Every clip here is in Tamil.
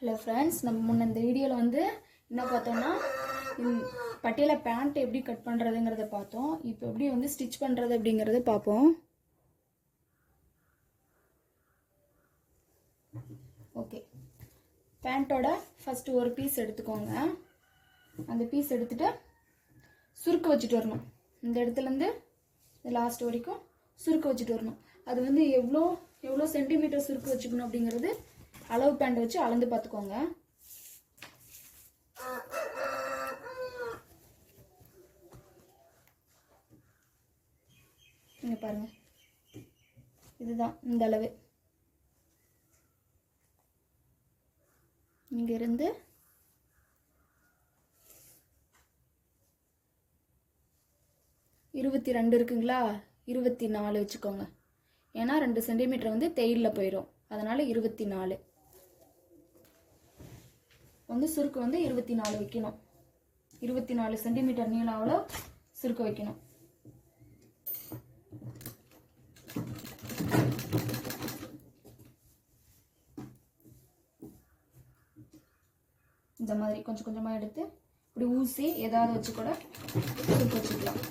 ஹலோ ஃப்ரெண்ட்ஸ், நம்ம முன்ன இந்த வீடியோவில் வந்து என்ன பார்த்தோம்னா பட்டியாலா பேண்ட் எப்படி கட் பண்ணுறதுங்கிறத பார்த்தோம். இப்போ எப்படி வந்து ஸ்டிச் பண்ணுறது அப்படிங்கிறத பார்ப்போம். ஓகே, பேண்ட்டோட ஃபஸ்ட்டு ஒரு பீஸ் எடுத்துக்கோங்க. அந்த பீஸ் எடுத்துகிட்டு சுருக்கு வச்சுட்டு வரணும். இந்த இடத்துலேருந்து இந்த லாஸ்ட் வரைக்கும் சுருக்கு வச்சுட்டு வரணும். அது வந்து எவ்வளோ சென்டிமீட்டர் சுருக்கு வச்சுக்கணும் அப்படிங்கிறது அளவு பேண்ட் வச்சு அளந்து பார்த்துக்கோங்க. இங்க பாருங்க, இதுதான் இந்த அளவு. இங்க இருந்து இருபத்தி ரெண்டு இருக்குங்களா, 24 வச்சுக்கோங்க. ஏன்னா 2 சென்டிமீட்டர் வந்து தேயில போயிடும், அதனால 24 வந்து சுருக்கு வந்து 24 வைக்கணும். 24 சென்டிமீட்டர் நீளம் அவ்வளோ சுருக்கு வைக்கணும். இந்த மாதிரி கொஞ்சம் கொஞ்சமாக எடுத்து இப்படி ஊசி ஏதாவது வச்சு கூட சுருக்கு வச்சுக்கலாம்.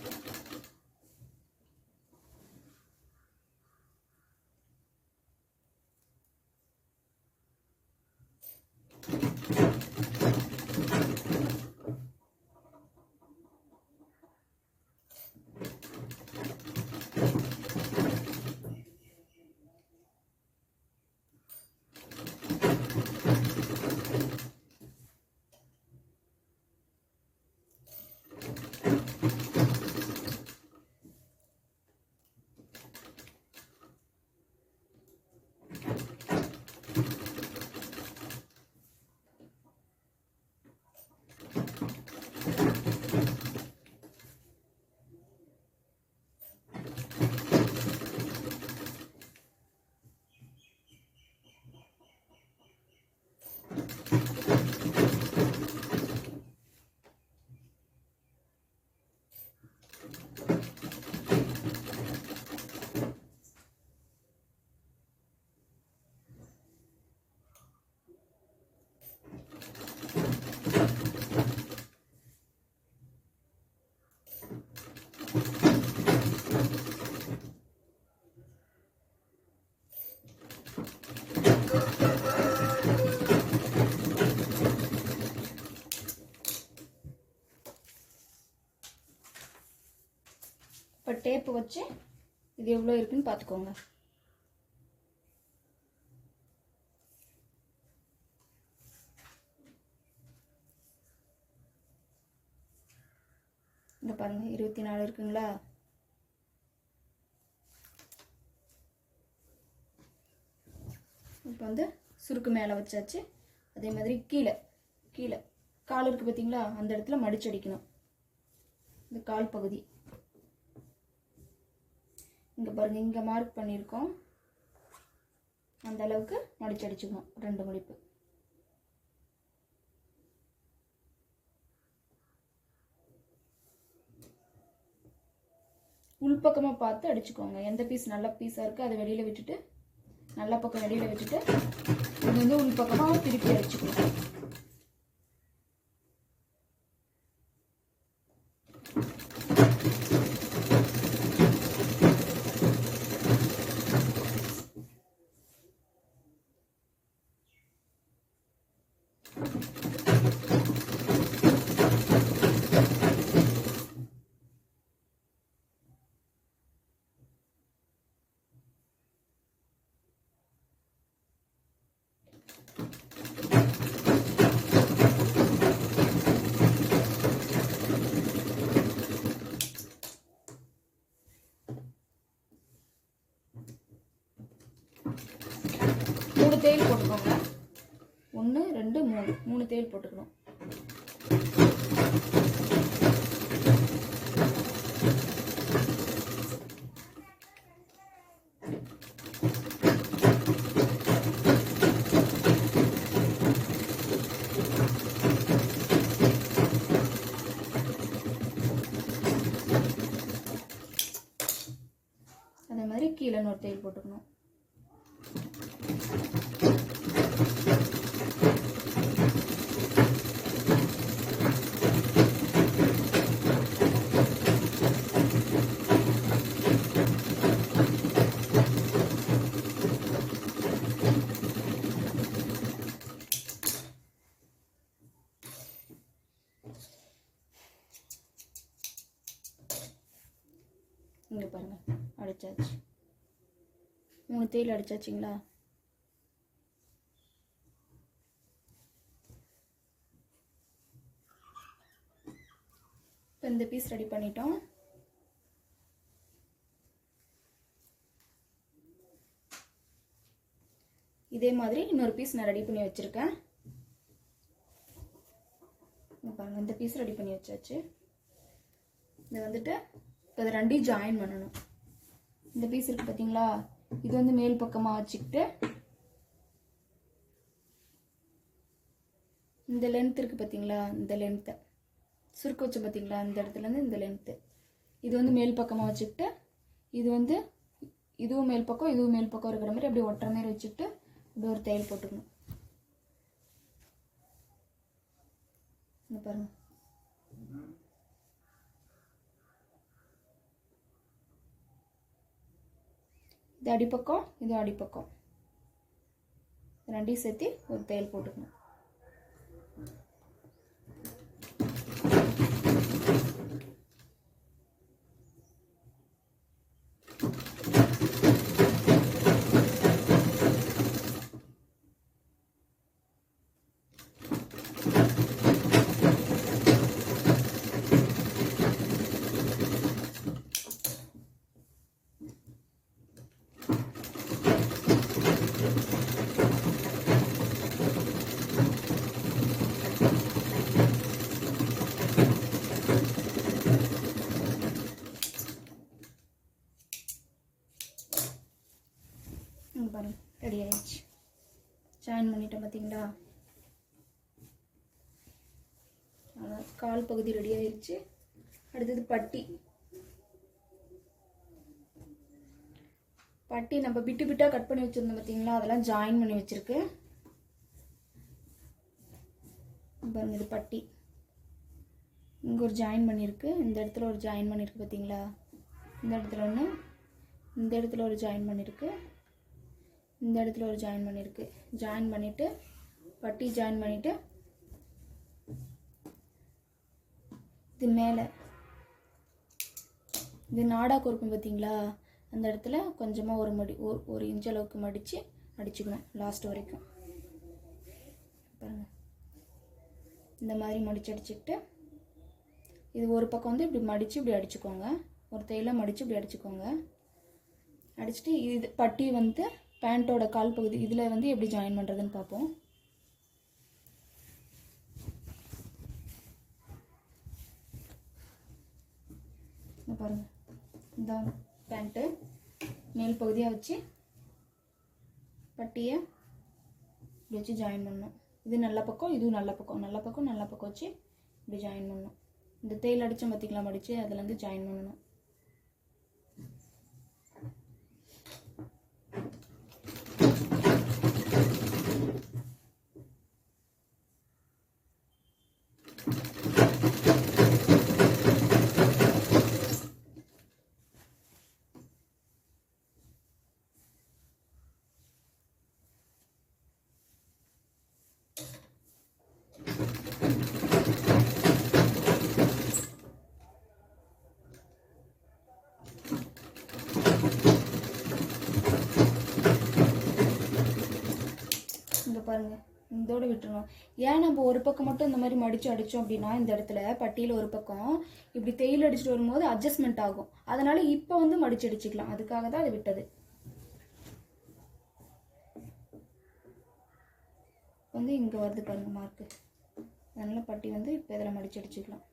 இப்போ டேப்பு வச்சு இது எவ்வளோ இருக்குன்னு பார்த்துக்கோங்க. இங்கே பாருங்க, 24 இருக்குங்களா. இப்போ வந்து சுருக்கு மேலே வச்சாச்சு. அதே மாதிரி கீழே கால் இருக்குது பார்த்தீங்களா, அந்த இடத்துல மடிச்சடிக்கணும். இந்த கால் பகுதி இங்கே பாருங்க, இங்கே மார்க் பண்ணியிருக்கோம், அந்த அளவுக்கு மடிச்சடிச்சுக்கணும். 2 மடிப்பு. உள்பக்கமாக பார்த்து அடிச்சுக்கோங்க. எந்த பீஸ் நல்ல பீஸாக இருக்குது அதை வெளியில் விட்டுட்டு, நல்ல பக்கம் வெளியில் விட்டுட்டு இது வந்து உள்பக்கமாக திருப்பி அடிச்சுக்கணும். தேயில் போட்டுக்கோங்க. 1 2 3 தேயில் போட்டுக்கணும். அதே மாதிரி கீழே இன்னொரு தேயில் போட்டுக்கணும். பாருங்கள் அடித்தாச்சு. 3 தையல் அடித்தாச்சுங்களா? இப்போ இந்த பீஸ் ரெடி பண்ணிட்டோம். இதே மாதிரி இன்னொரு பீஸ் நான் ரெடி பண்ணி வச்சுருக்கேன். பாருங்கள் இந்த பீஸ் ரெடி பண்ணி வச்சாச்சு. இதை வந்துட்டு இப்போ இதை ரெண்டையும் ஜாயின் பண்ணணும். இந்த பீஸ் இருக்குது பார்த்தீங்களா, இது வந்து மேல் பக்கமாக வச்சுக்கிட்டு இந்த லென்த் இருக்குது பார்த்தீங்களா, இந்த லென்த்தை சுருக்க வச்சு பார்த்தீங்களா, இந்த இடத்துலேருந்து இந்த லென்த்து இது வந்து மேல் பக்கமாக வச்சுக்கிட்டு இது வந்து இதுவும் மேல் பக்கம் இதுவும் மேல் பக்கம் இருக்கிற மாதிரி அப்படியே ஒட்டுற மாதிரி வச்சுக்கிட்டு இப்படி ஒரு தையல் போட்டுக்கணும். பாருங்க இது அடிப்பக்கம் இது அடிப்பக்கம் ரெண்டையும் சேர்த்து ஒரு தையல் போட்டுக்கணும். பாருங்க ரெடி ஆயிடுச்சு. ஜாயின் பண்ணிட்டோம் பார்த்தீங்களா, கால் பகுதி ரெடி ஆயிடுச்சு. அடுத்தது பட்டி. பட்டி நம்ம பிட்டு பிட்டாக கட் பண்ணி வச்சுருந்தோம் பார்த்தீங்களா, அதெல்லாம் ஜாயின் பண்ணி வச்சுருக்கு. பாருங்க இது பட்டி. இங்கே ஒரு ஜாயின் பண்ணியிருக்கு, இந்த இடத்துல ஒரு ஜாயின் பண்ணியிருக்கு பார்த்தீங்களா, இந்த இடத்துல ஒன்று, இந்த இடத்துல ஒரு ஜாயின் பண்ணியிருக்கு, இந்த இடத்துல ஒரு ஜாயின் பண்ணியிருக்கு. ஜாயின் பண்ணிவிட்டு பட்டி ஜாயின் பண்ணிவிட்டு இது மேலே இது நாடாக்கு இருக்கும் பார்த்தீங்களா, அந்த இடத்துல கொஞ்சமாக ஒரு இன்ச் அளவுக்கு மடித்து அடிச்சுக்கணும் லாஸ்ட் வரைக்கும். பாருங்கள் இந்த மாதிரி மடித்து அடிச்சுக்கிட்டு இது ஒரு பக்கம் வந்து இப்படி மடித்து இப்படி அடிச்சுக்கோங்க. ஒரு தையலை மடித்து இப்படி அடிச்சுக்கோங்க. அடிச்சுட்டு இது பட்டி வந்து பேண்ட்டோட கால் பகுதி இதில் வந்து எப்படி ஜாயின் பண்ணுறதுன்னு பார்ப்போம். பாருங்கள் இந்த பேண்ட்டு மேல் பகுதியாக வச்சு பட்டியை இப்படி வச்சு ஜாயின் பண்ணணும். இது நல்ல பக்கம் இதுவும் நல்ல பக்கம், நல்ல பக்கம் நல்ல பக்கம் வச்சு இப்படி ஜாயின் பண்ணணும். இந்த தையல் அடித்தோம் பார்த்திங்களா மடித்து, அதுலேருந்து ஜாயின் பண்ணணும். இங்கே பாருங்கள் இதோடு விட்டுருணும். ஏன் நம்ம ஒரு பக்கம் மட்டும் இந்த மாதிரி மடித்து அடித்தோம் அப்படின்னா இந்த இடத்துல பட்டியில் ஒரு பக்கம் இப்படி தையல் அடிச்சுட்டு வரும்போது அட்ஜஸ்ட்மெண்ட் ஆகும். அதனால் இப்போ வந்து மடித்து அடிச்சுக்கலாம், அதுக்காக தான் அதை விட்டது. வந்து இங்கே வருது பாருங்கள் மார்க்கு, அதனால் பட்டி வந்து இப்போ இதில் மடித்து அடிச்சுக்கலாம்.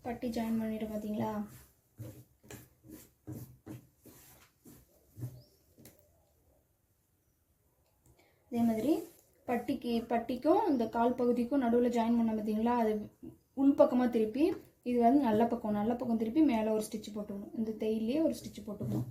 பட்டி ஜாயின் பண்ணிவிட்டு பார்த்தீங்களா? அதே மாதிரி பட்டிக்கும் இந்த கால் பகுதிக்கும் நடுவில் ஜாயின் பண்ண பார்த்தீங்களா, அது உள்பக்கமாக திருப்பி, இது வந்து நல்ல பக்கம் திருப்பி மேலே ஒரு ஸ்டிச் போட்டுக்கணும். இந்த தையிலே ஒரு ஸ்டிச் போட்டுக்கணும்.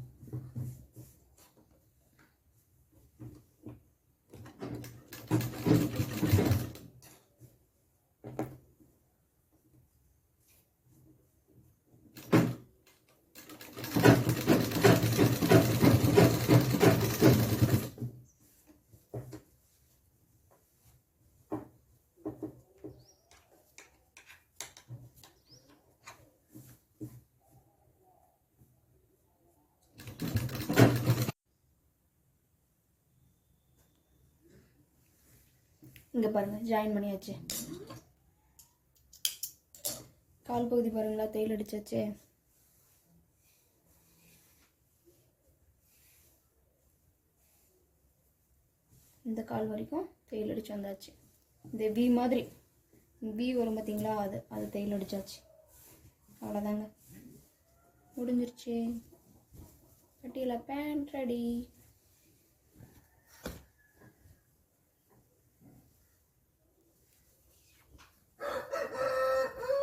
இங்கே பாருங்கள், ஜாயின் பண்ணியாச்சு. கால் பகுதி பாருங்களா, தையல் அடிச்சாச்சு. இந்த கால் வரைக்கும் தையல் அடிச்சு வந்தாச்சு. இந்த வி மாதிரி வி வரும் பார்த்தீங்களா, அது தையல் அடிச்சாச்சு. அவ்வளோதாங்க, முடிஞ்சிருச்சு. பட்டியில் பேண்ட் ரெடி.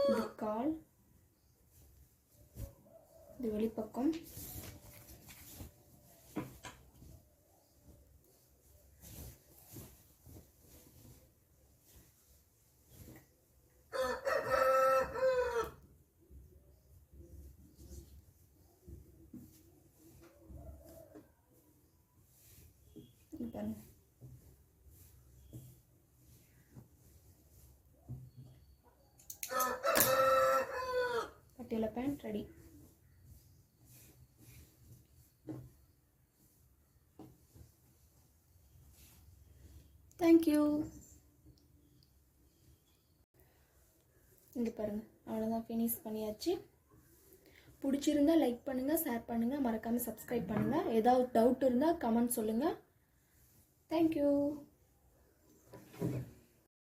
இது கால், இது வெளிப்பக்கம், பாருங்க. Patiala pant ready. தேங்க்யூ. இங்கே பாருங்கள், அவ்வளோதான், ஃபினிஷ் பண்ணியாச்சு. பிடிச்சிருந்தா லைக் பண்ணுங்கள், ஷேர் பண்ணுங்கள், மறக்காமல் சப்ஸ்கிரைப் பண்ணுங்கள். ஏதாவது டவுட் இருந்தால் கமெண்ட் சொல்லுங்கள். தேங்க்யூ.